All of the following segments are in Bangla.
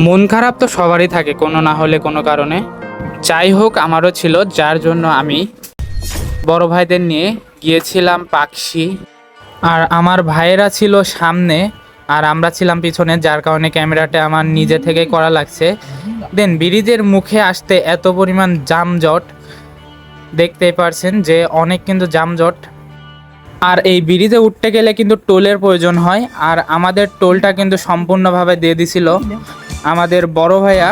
মন খারাপ তো সবারই থাকে কোনো না হলে কোনো কারণে। যাই হোক, আমারও ছিল, যার জন্য আমি বড় ভাইদের নিয়ে গিয়েছিলাম পাকশি। আর আমার ভাইয়েরা ছিল সামনে আর আমরা ছিলাম পিছনে, যার কারণে ক্যামেরাটা আমার নিজে থেকে করা লাগছে। দেন ব্রিজের মুখে আসতে এত পরিমাণ যানজট, দেখতেই পারছেন যে অনেক কিন্তু যানজট। আর এই ব্রিজে উঠতে গেলে কিন্তু টোলের প্রয়োজন হয়, আর আমাদের টোলটা কিন্তু সম্পূর্ণভাবে দিয়ে দিছিল আমাদের বড় ভাইয়া।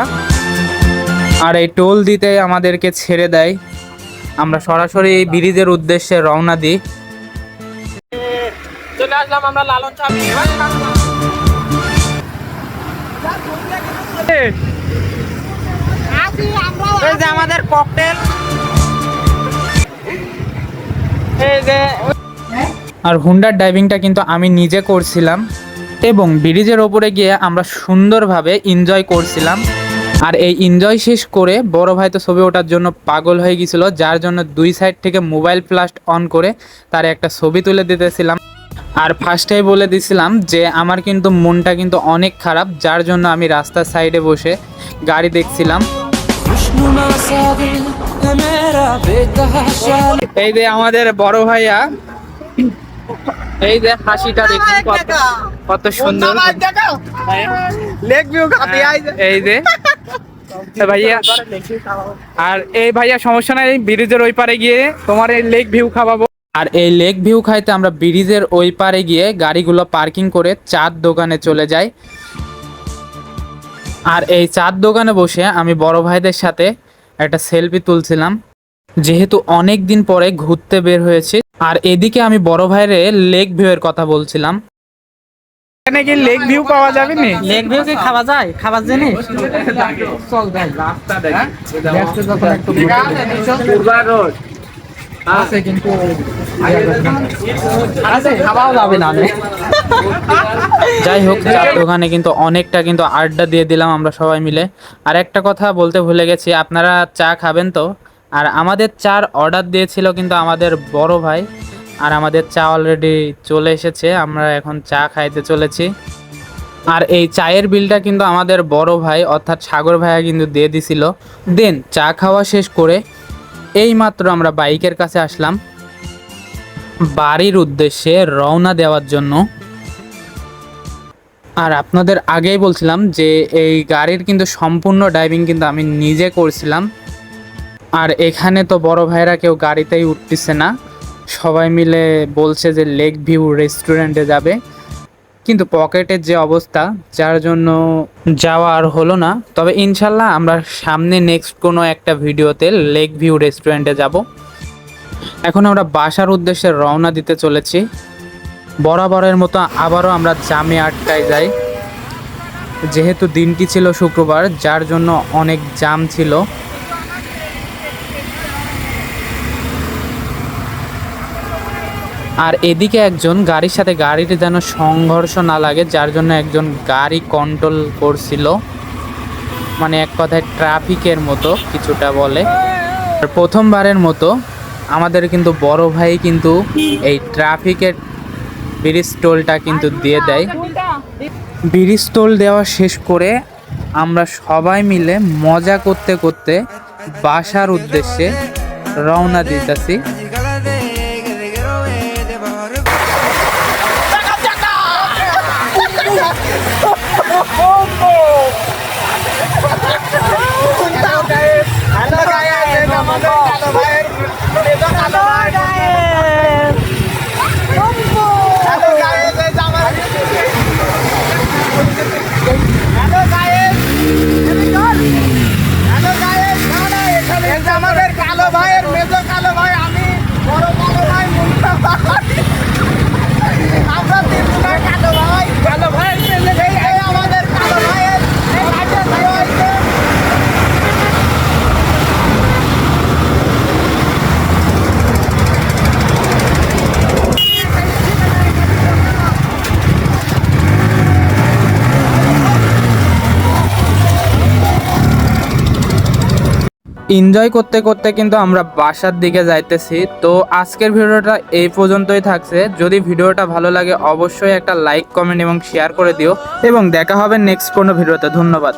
আর এই টোল দিতে আমাদেরকে ছেড়ে দেয়, আমরা সরাসরি এই ব্রিজের উদ্দেশ্যে রওনা দিই। চলে আসলাম আমরা লালন চাপ। এই যে আমাদের ককটেল, এই যে আর হুন্ডার ড্রাইভিংটা কিন্তু আমি নিজে করছিলাম এবং ব্রিজের ওপরে গিয়ে আমরা সুন্দরভাবে এনজয় করছিলাম। আর এই এনজয় শেষ করে বড় ভাই তো ছবি ওঠার জন্য পাগল হয়ে গিয়েছিল, যার জন্য দুই সাইড থেকে মোবাইল ফ্ল্যাশ অন করে তার একটা ছবি তুলে দিতেছিলাম। আর ফার্স্টেই বলে দিছিলাম যে আমার কিন্তু মনটা কিন্তু অনেক খারাপ, যার জন্য আমি রাস্তার সাইডে বসে গাড়ি দেখছিলাম। এই যে আমাদের বড় ভাইয়া, এই যে হাসিটা দেখুন কত সুন্দর। লেগ ভিউ খাবি এই যে ভাইয়া, আর এই ভাইয়া সমস্যা নাই, ব্রিজের ওই পারে গিয়ে তোমার এই লেক ভিউ খাওয়াবো। আর এই লেক ভিউ খাইতে আমরা ব্রিজের ওই পারে গিয়ে গাড়িগুলো পার্কিং করে চার দোকানে চলে যাই। আর এই চার দোকানে বসে আমি বড় ভাইদের সাথে একটা সেলফি তুলছিলাম, যেহেতু অনেক দিন পরে ঘুরতে বের হয়েছি। আর এদিকে আমি বড় ভাইরে লেক ভিউ এর কথা বলছিলাম। এখানে কি লেক ভিউ পাওয়া যাবে না? লেগ ভিউ কি খাওয়া যায়? খাবার জিনিস চল ভাই, রাস্তা দেখ আছে কিন্তু আছে, খাওয়াও যাবে না। যাই হোক, চার দোকানে কিন্তু অনেকটা কিন্তু আড্ডা দিয়ে দিলাম আমরা সবাই মিলে। আর একটা কথা বলতে ভুলে গেছি, আপনারা চা খাবেন তো? আর আমাদের চার অর্ডার দিয়েছিল কিন্তু আমাদের বড় ভাই, আর আমাদের চা অলরেডি চলে এসেছে, আমরা এখন চা খাইতে চলেছি। আর এই চায়ের বিলটা কিন্তু আমাদের বড় ভাই অর্থাৎ সাগর ভাইয়া কিন্তু দিয়ে দিছিল। দেন চা খাওয়া শেষ করে এই মাত্র আমরা বাইকের কাছে আসলাম বাড়ির উদ্দেশ্যে রওনা দেওয়ার জন্য। আর আপনাদের আগেই বলছিলাম যে এই গাড়ির কিন্তু সম্পূর্ণ ড্রাইভিং কিন্তু আমি নিজে করছিলাম। আর এখানে তো বড় ভাইরা কেউ গাড়িতেই উঠতেছে না, সবাই মিলে বলছে যে লেক ভিউ রেস্টুরেন্টে যাবে, কিন্তু পকেটের যে অবস্থা, যার জন্য যাওয়া আর হলো না। তবে ইনশাল্লাহ আমরা সামনে নেক্সট কোনো একটা ভিডিওতে লেক ভিউ রেস্টুরেন্টে যাব। এখন আমরা বাসার উদ্দেশ্যে রওনা দিতে চলেছি। বরাবরের মতো আবারও আমরা জামে আটকায় যাই, যেহেতু দিনটি ছিল শুক্রবার, যার জন্য অনেক জাম ছিল। আর এদিকে একজন গাড়ির সাথে গাড়িতে যেন সংঘর্ষ না লাগে, যার জন্য একজন গাড়ি কন্ট্রোল করছিল, মানে এক কথায় ট্রাফিকের মতো কিছুটা বলে। আর প্রথমবারের মতো আমাদের কিন্তু বড় ভাই কিন্তু এই ট্রাফিকের ব্রিজ টোলটা কিন্তু দিয়ে দেয়। ব্রিজ টোল দেওয়া শেষ করে আমরা সবাই মিলে মজা করতে করতে বাসার উদ্দেশ্যে রওনা দিতেছি। আমাদের কালো ভাইয়ের মেজো কালো ভাই, আমি এনজয় করতে করতে কিন্তু আমরা বাসার দিকে যাইতেছি। তো আজকের ভিডিওটা এই পর্যন্তই থাকছে। যদি ভিডিওটা ভালো লাগে অবশ্যই একটা লাইক, কমেন্ট এবং শেয়ার করে দিও, এবং দেখা হবে নেক্সট কোনো ভিডিওতে। ধন্যবাদ।